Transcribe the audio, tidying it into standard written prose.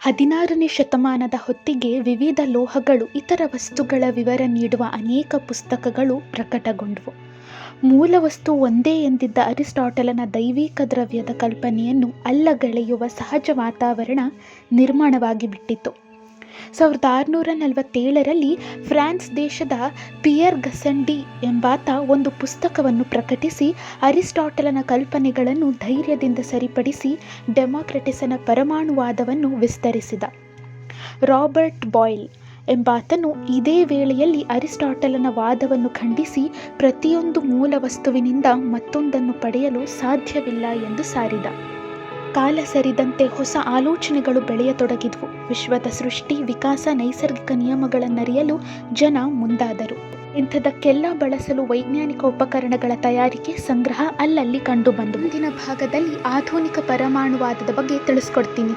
16ನೇ ಶತಮಾನದ ಹೊತ್ತಿಗೆ ವಿವಿಧ ಲೋಹಗಳು ಇತರ ವಸ್ತುಗಳ ವಿವರ ನೀಡುವ ಅನೇಕ ಪುಸ್ತಕಗಳು ಪ್ರಕಟಗೊಂಡವು. ಮೂಲ ವಸ್ತು ಒಂದೇ ಎಂದಿದ್ದ ಅರಿಸ್ಟಾಟಲನ ದೈವಿಕ ದ್ರವ್ಯದ ಕಲ್ಪನೆಯನ್ನು ಅಲ್ಲಗಳೆಯುವ ಸಹಜ ವಾತಾವರಣ ನಿರ್ಮಾಣವಾಗಿ ಬಿಟ್ಟಿತು. 1647ರಲ್ಲಿ ಫ್ರಾನ್ಸ್ ದೇಶದ ಪಿಯರ್ ಗಸಂಡಿ ಎಂಬಾತ ಒಂದು ಪುಸ್ತಕವನ್ನು ಪ್ರಕಟಿಸಿ ಅರಿಸ್ಟಾಟಲನ ಕಲ್ಪನೆಗಳನ್ನು ಧೈರ್ಯದಿಂದ ಸರಿಪಡಿಸಿ ಡೆಮಾಕ್ರಿಟಸನ ಪರಮಾಣುವಾದವನ್ನು ವಿಸ್ತರಿಸಿದ. ರಾಬರ್ಟ್ ಬಾಯ್ಲ್ ಎಂಬಾತನು ಇದೇ ವೇಳೆಯಲ್ಲಿ ಅರಿಸ್ಟಾಟಲನ ವಾದವನ್ನು ಖಂಡಿಸಿ ಪ್ರತಿಯೊಂದು ಮೂಲ ವಸ್ತುವಿನಿಂದ ಮತ್ತೊಂದನ್ನು ಪಡೆಯಲು ಸಾಧ್ಯವಿಲ್ಲ ಎಂದು ಸಾರಿದ. ಕಾಲ ಸರಿದಂತೆ ಹೊಸ ಆಲೋಚನೆಗಳು ಬೆಳೆಯತೊಡಗಿದ್ವು. ವಿಶ್ವದ ಸೃಷ್ಟಿ, ವಿಕಾಸ, ನೈಸರ್ಗಿಕ ನಿಯಮಗಳನ್ನರಿಯಲು ಜನ ಮುಂದಾದರು. ಇಂಥದಕ್ಕೆಲ್ಲ ಬಳಸಲು ವೈಜ್ಞಾನಿಕ ಉಪಕರಣಗಳ ತಯಾರಿಕೆ, ಸಂಗ್ರಹ ಅಲ್ಲಲ್ಲಿ ಕಂಡುಬಂದು. ಮುಂದಿನ ಭಾಗದಲ್ಲಿ ಆಧುನಿಕ ಪರಮಾಣುವಾದದ ಬಗ್ಗೆ ತಿಳಿಸ್ಕೊಡ್ತೀನಿ.